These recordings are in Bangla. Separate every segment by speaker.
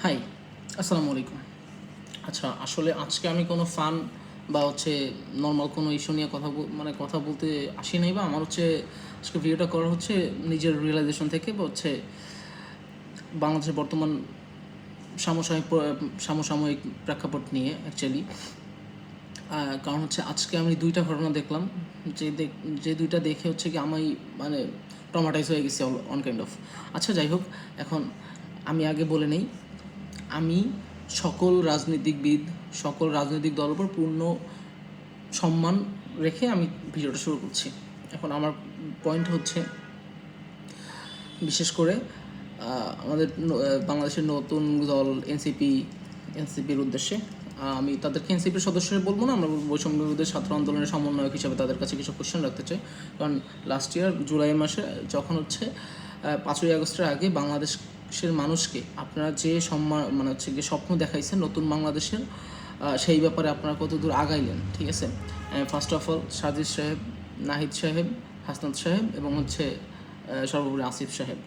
Speaker 1: হাই, আসসালামু আলাইকুম। আচ্ছা, আসলে আজকে আমি কোনো ফান বা নর্মাল কোনো ইস্যু নিয়ে কথা বলতে আসি নাই, বা আমার আজকে ভিডিওটা করা নিজের রিয়েলাইজেশন থেকে, বা বাংলাদেশের বর্তমান সমসাময়িক প্রেক্ষাপট নিয়ে অ্যাকচুয়ালি। কারণ আজকে আমি ২টা ঘটনা দেখলাম, যে ২টা দেখে কি আমি মানে ট্রমাটাইজ হয়ে গেছি অন কাইন্ড অফ। আচ্ছা, যাই হোক, এখন আমি আগে বলে নেই, আমি সকল রাজনীতিবিদ, সকল রাজনৈতিক দলের উপর পূর্ণ সম্মান রেখে আমি ভিডিওটা শুরু করছি। এখন আমার পয়েন্ট বিশেষ করে আমাদের বাংলাদেশের নতুন দল এনসিপির উদ্দেশ্যে আমি তাদেরকে এনসিপির সদস্য বলবো না, আমরা বৈষম্য বিরোধী ছাত্র আন্দোলনের সমন্বয়ক হিসাবে তাদের কাছে কিছু কোশ্চেন রাখতে চাই। কারণ লাস্ট ইয়ার জুলাই মাসে যখন 5ই আগস্টের আগে বাংলাদেশের মানুষকে আপনারা যে সম্মান গিয়ে স্বপ্ন দেখাইছেন নতুন বাংলাদেশের, সেই ব্যাপারে আপনারা কত দূর আগাইলেন, ঠিক আছে? ফার্স্ট অফ অল সাজিদ সাহেব, নাহিদ সাহেব, হাসনাত সাহেব এবং সর্বোপরি আসিফ সাহেব,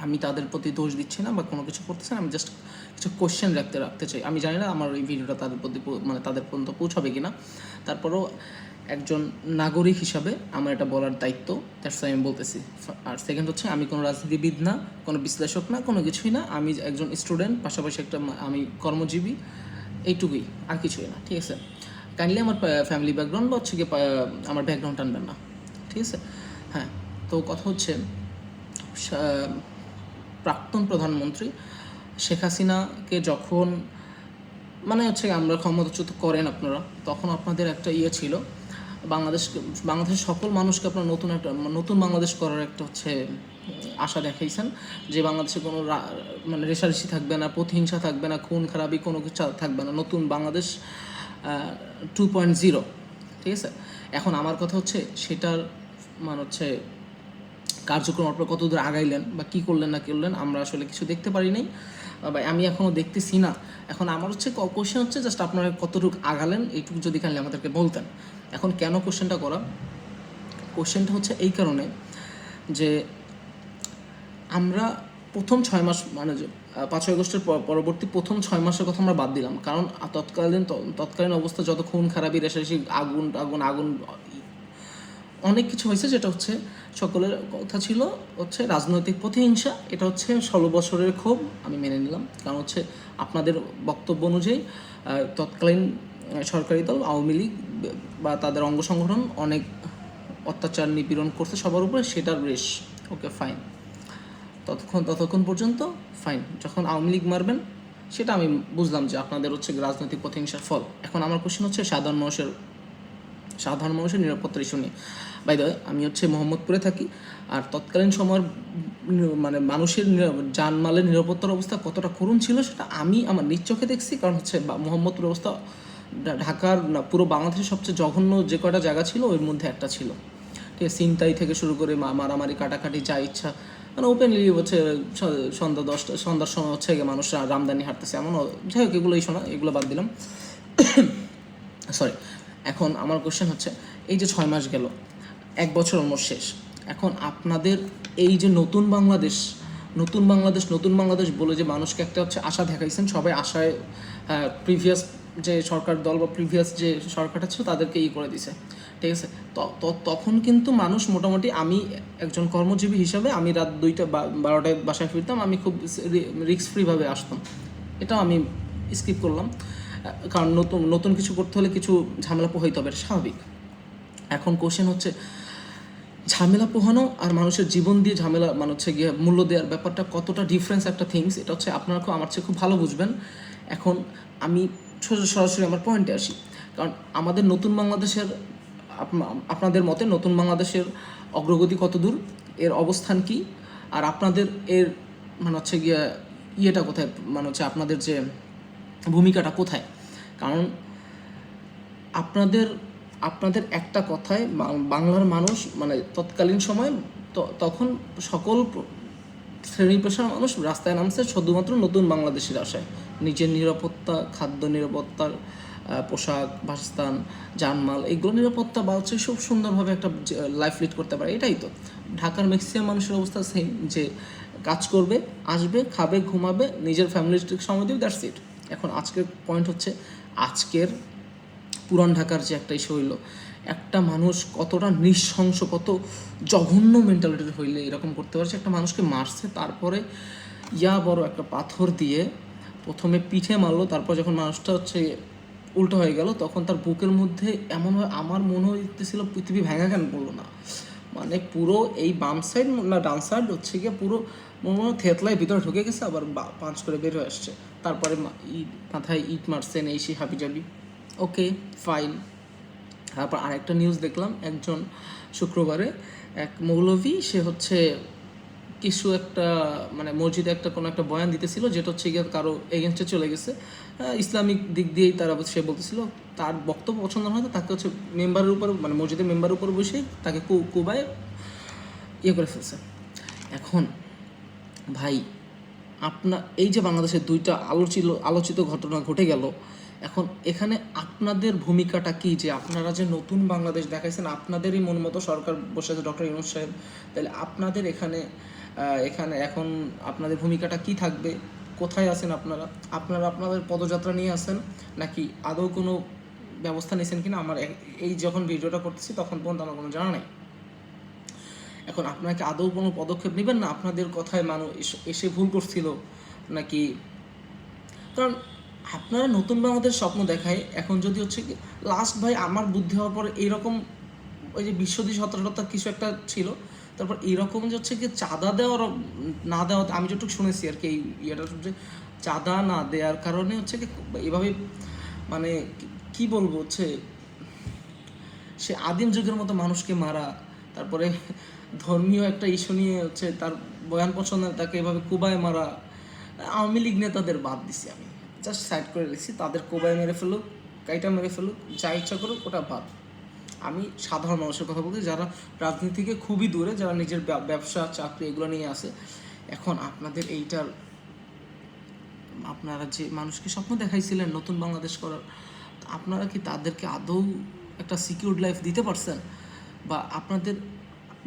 Speaker 1: আমি তাদের প্রতি দোষ দিচ্ছি না বা কোনো কিছু করতেছি না, আমি জাস্ট কিছু কোশ্চেন রাখতে চাই। আমি জানি না আমার এই ভিডিওটা তাদের প্রতি তাদের পর্যন্ত পৌঁছাবে কি না, তারপরেও একজন নাগরিক হিসাবে আমার এটা বলার দায়িত্ব, দ্যাটস আমি বলতেছি। আর সেকেন্ড আমি কোনো রাজনীতিবিদ না, কোনো বিশ্লেষক না, কোনো কিছুই না, আমি একজন স্টুডেন্ট, পাশাপাশি আমি কর্মজীবী, এইটুকুই, আর কিছুই না, ঠিক আছে? কাইন্ডলি আমার ফ্যামিলি ব্যাকগ্রাউন্ড বা আমার ব্যাকগ্রাউন্ড টানবেন না, ঠিক আছে? হ্যাঁ, তো কথা প্রাক্তন প্রধানমন্ত্রী শেখ হাসিনাকে যখন আমরা ক্ষমতাচ্যুত করেন আপনারা, তখন আপনাদের একটা ছিল, বাংলাদেশের সকল মানুষকে আপনার নতুন বাংলাদেশ করার একটা আশা দেখাইছেন, যে বাংলাদেশে কোনো রেষারেষি থাকবে না, প্রতিহিংসা থাকবে না, খুন খারাপি কোনো কিছু থাকবে না, নতুন বাংলাদেশ 2.0, ঠিক আছে? এখন আমার কথা সেটার কার্যক্রম আপনারা কত দূর আগাইলেন বা কী করলেন না করলেন, আমরা আসলে কিছু দেখতে পারি নাই, বা আমি এখনও দেখতেছি না। এখন আমার কোশ্চেন জাস্ট আপনারা কতটুকু আগালেন, এইটুকু যদি খালি আমাদেরকে বলতেন। এখন কেন কোশ্চেনটা করা? কোশ্চেনটা এই কারণে যে আমরা প্রথম 6 মাস যে 5ই আগস্টের পরবর্তী প্রথম 6 মাসের কথা আমরা বাদ দিলাম, কারণ তৎকালীন অবস্থা যত খুন খারাপি, রেষারেষি, আগুন অনেক কিছু হয়েছে, যেটা সকলের কথা ছিল রাজনৈতিক প্রতিহিংসা। এটা 16 বছরের ক্ষোভ, আমি মেনে নিলাম। কারণ আপনাদের বক্তব্য অনুযায়ী তৎকালীন সরকারি দল আওয়ামী লীগ বা তাদের অঙ্গ সংগঠন অনেক অত্যাচার নিপীড়ন করছে সবার উপরে, সেটার রেশ, ওকে ফাইন, ততক্ষণ পর্যন্ত ফাইন। যখন আওয়ামী লীগ মারবেন, সেটা আমি বুঝলাম যে আপনাদের রাজনৈতিক প্রতিহিংসার ফল। এখন আমার কোশ্চেন সাধারণ মানুষের নিরাপত্তার ইস্যু নিয়ে। বাই দ্য ওয়ে, আমি মোহাম্মদপুরে থাকি, আর তৎকালীন সময়ের মানুষের জানমালের নিরাপত্তার অবস্থা কতটা করুণ ছিল সেটা আমি আমার নিজ চোখে দেখছি। কারণ মোহাম্মদপুর অবস্থা ঢাকার না, পুরো বাংলাদেশের সবচেয়ে জঘন্য যে কয়টা জায়গা ছিল ওর মধ্যে একটা ছিল, ঠিক আছে? ছিনতাই থেকে শুরু করে মারামারি, কাটাকাটি, যা ইচ্ছা, ওপেনলি সন্ধ্যার সময় মানুষরা রামদানি হাঁটতেছে, এমনও, যাই হোক, এগুলো বাদ দিলাম, সরি। এখন আমার কোশ্চেন এই যে 6 মাস গেল, 1 বছর অলমোস্ট শেষ, এখন আপনাদের এই যে নতুন বাংলাদেশ বলে যে মানুষকে একটা আশা দেখাইছেন, সবাই আশায় প্রিভিয়াস যে সরকার দল বা প্রিভিয়াস যে সরকারটা ছিল তাদেরকে করে দিছে, ঠিক আছে? তখন কিন্তু মানুষ মোটামুটি, আমি একজন কর্মজীবী হিসাবে আমি রাত 2টা 12টায় বাসায় ফিরতাম, আমি খুব রিস্ক ফ্রিভাবে আসতাম, এটাও আমি স্কিপ করলাম, কারণ নতুন কিছু করতে হলে কিছু ঝামেলা পোহাইতে হবে, এটা স্বাভাবিক। এখন কোশ্চেন ঝামেলা পোহানো আর মানুষের জীবন দিয়ে ঝামেলা গিয়ে মূল্য দেওয়ার ব্যাপারটা কতটা ডিফারেন্স একটা থিংস, এটা আপনারা আমার চেয়ে খুব ভালো বুঝবেন। এখন আমি সরাসরি আমার পয়েন্টে আসি। কারণ আমাদের নতুন বাংলাদেশের, আপনাদের মতে নতুন বাংলাদেশের অগ্রগতি কত দূর, এর অবস্থান কি, আর আপনাদের এর গিয়ে ইয়েটা কোথায়, আপনাদের যে ভূমিকাটা কোথায়? কারণ আপনাদের একটা কথায় বাংলার মানুষ তৎকালীন সময় তখন সকল শ্রেণী পেশার মানুষ রাস্তায় নামছে শুধুমাত্র নতুন বাংলাদেশের আশায়, নিজের নিরাপত্তা, খাদ্য নিরাপত্তার, পোশাক, বাসস্থান, জানমাল, এইগুলো নিরাপত্তা বা খুব সুন্দরভাবে একটা লাইফ লিড করতে পারে, এটাই তো। ঢাকার ম্যাক্সিমাম মানুষের অবস্থা সেম, যে কাজ করবে, আসবে, খাবে, ঘুমাবে, নিজের ফ্যামিলির সময় দেবে, দ্যাটস ইট। এখন আজকের পয়েন্ট হচ্ছে, আজকের পুরান ঢাকার যে একটা ইস্যু হইলো, একটা মানুষ কতটা নৃশংস, কত জঘন্য মেন্টালিটির হইলে এরকম করতে পারছে। একটা মানুষকে মারছে, তারপরে বড় একটা পাথর দিয়ে প্রথমে পিঠে মারলো, তারপর যখন মানুষটা হচ্ছে উল্টো হয়ে গেল, তখন তার বুকের মধ্যে এমনভাবে আমার মনে হইতেছিল পৃথিবী ভেঙা কেন পড়লো না। মানে পুরো এই বাম সাইড না ডান সাইড হচ্ছে গিয়ে পুরো মনে হয় থেতলায় ভিতরে ঢুকে গেছে, আবার পাঁচ করে বের হয়ে আসছে। তারপরে মাথায় ইট মারছেন, এই সেই হাবিজাবি। ওকে, ফাইন। তারপর আরেকটা নিউজ দেখলাম, একজন শুক্রবারে এক মৌলভী, সে হচ্ছে কিছু একটা মানে মসজিদে একটা কোনো একটা বয়ান দিতেছিল, যেটা হচ্ছে গিয়ে কারো এগেনস্টে চলে গেছে, ইসলামিক দিক দিয়েই তারা সে বলতেছিল, তার বক্তব্য পছন্দ না হয়তো তাকে হচ্ছে মেম্বারের উপর মানে মসজিদের মেম্বারের উপর বসে তাকে কুবায় করে ফেলছে। এখন ভাই, আপনার এই যে বাংলাদেশের দুইটা আলোচিত ঘটনা ঘটে গেল, এখন এখানে আপনাদের ভূমিকাটা কি? যে আপনারা যে নতুন বাংলাদেশ দেখাইছেন, আপনাদেরই মন মতো সরকার বসে আছে, ডক্টর ইউনূস সাহেব, তাহলে আপনাদের এখানে এখন আপনাদের ভূমিকাটা কি থাকবে? কোথায় আছেন আপনারা? আপনাদের পদযাত্রা নিয়ে আসেন, নাকি আদৌ কোনো ব্যবস্থা নিয়েছেন কিনা আমার এই যখন ভিডিওটা করতেছি তখন পর্যন্ত আমার কোনো জানা নেই। এখন আপনাকে আদৌ কোনো পদক্ষেপ নেবেন না? আপনাদের কথায় মানুষ এসে ভুল করছিল নাকি? কারণ আপনারা নতুন বাংলাদেশ স্বপ্ন দেখায়, এখন যদি হচ্ছে কি লাস্ট ভাই আমার বুদ্ধি হওয়ার পরে এইরকম ওই যে বিশ্বদি সতর্কতা কিছু একটা ছিল, তারপর এইরকম যে হচ্ছে কি চাঁদা দেওয়ার না দেওয়া, আমি যেটুকু শুনেছি আর কি, এই ইয়েটা যে চাঁদা না দেওয়ার কারণে হচ্ছে কি এভাবে মানে কি বলবো হচ্ছে সে আদিম যুগের মতো মানুষকে মারা, তারপরে ধর্মীয় একটা ইস্যু নিয়ে হচ্ছে তার বয়ান পছন্দ তাকে এভাবে কুবায় মারা। আওয়ামী লীগ নেতাদের বাদ দিছি, আমি জাস্ট সাইড করে রেখেছি, তাদের কোবায় মেরে ফেলুক, কাইটা মেরে ফেলুক, যা ইচ্ছা করুক, ওটা বাদ। আমি সাধারণ মানুষের কথা বলছি, যারা রাজনীতি থেকে খুবই দূরে, যারা নিজের ব্যবসা চাকরি এগুলো নিয়ে আসে। এখন আপনাদের এইটার আপনারা যে মানুষকে স্বপ্ন দেখাইছিলেন নতুন বাংলাদেশ করার, আপনারা কি তাদেরকে আদৌ একটা সিকিউরড লাইফ দিতে পারছেন? বা আপনাদের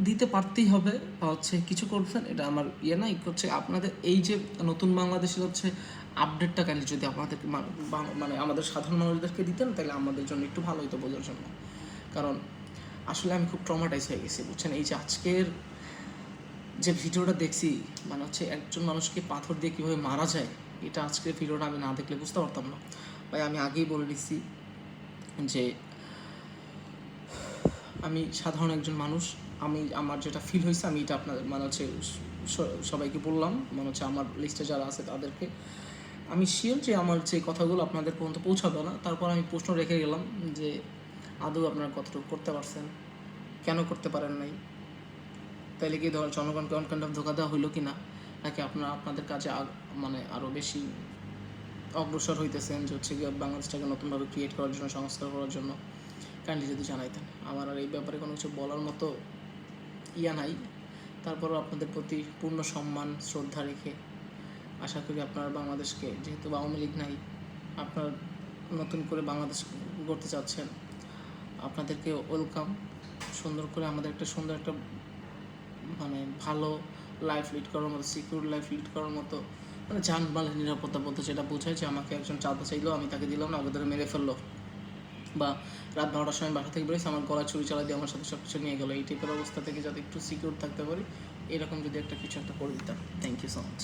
Speaker 1: দিতে পারতেই হবে, বা হচ্ছে কিছু করছেন, এটা আমার নাই হচ্ছে। আপনাদের এই যে নতুন বাংলাদেশের হচ্ছে আপডেটটা কাইন্ডলি যদি আপনাদের মানে আমাদের সাধারণ মানুষদেরকে দিতেন, তাহলে আমাদের জন্য একটু ভালো হতো বোঝার জন্য। কারণ আসলে আমি খুব ট্রমাটাইজ হয়ে গেছি, বুঝছেন। এই যে আজকের যে ভিডিওটা দেখছি, মানে হচ্ছে একজন মানুষকে পাথর দিয়ে কীভাবে মারা যায়, এটা আজকের ভিডিওটা আমি না দেখলে বুঝতে পারতাম না। ভাই আমি আগেই বলে দিচ্ছি যে আমি সাধারণ একজন মানুষ, আমার যেটা ফিল হয়েছে আমি এটা আপনাদের মানে হচ্ছে সবাইকে বললাম, মানে হচ্ছে আমার লিস্টে যারা আছে তাদেরকে। আমি শিওর যে আমার যে কথাগুলো আপনাদের পর্যন্ত পৌঁছাবে না, তারপর আমি প্রশ্ন রেখে গেলাম যে আদৌ আপনারা কতটুকু করতে পারছেন, কেন করতে পারেন নাই, তাইলে কি জনগণকে অনকাইন্ড অফ ধোকা দেওয়া হইলো কি না, নাকি আপনারা আপনাদের কাজে মানে আরও বেশি অগ্রসর হইতেছেন যে হচ্ছে গিয়ে বাংলাদেশটাকে নতুনভাবে ক্রিয়েট করার জন্য, সংস্কার করার জন্য। কাইন্ডলি যদি জানাইতেন। আমার আর এই ব্যাপারে কোনো কিছু বলার মতো নাই। তারপরও আপনাদের প্রতি পূর্ণ সম্মান শ্রদ্ধা রেখে আশা করি আপনারা বাংলাদেশকে, যেহেতু আওয়ামী লীগ নাই, আপনারা নতুন করে বাংলাদেশ গড়তে চাচ্ছেন, আপনাদেরকে ওয়েলকাম। সুন্দর করে আমাদের একটা সুন্দর একটা মানে ভালো লাইফ লিড করার মতো, সিকিউর লাইফ লিড করার মতো, মানে যানবাহনের নিরাপত্তা বলতে যেটা বোঝায় যে আমাকে একজন চাঁদা চাইলো, আমি তাকে দিলাম না, ওদের মেরে ফেললো, বা রাত 12টার সময় বাসা থেকে বেরিয়েছে আমার গলায় ছুরি চালা দিয়ে আমার সাথে সব কিছু নিয়ে গেলো, এই টাইপের অবস্থা থেকে যাতে একটু সিকিউর থাকতে পারি, এরকম যদি একটা কিছু একটা করে দিতাম। Thank you so much.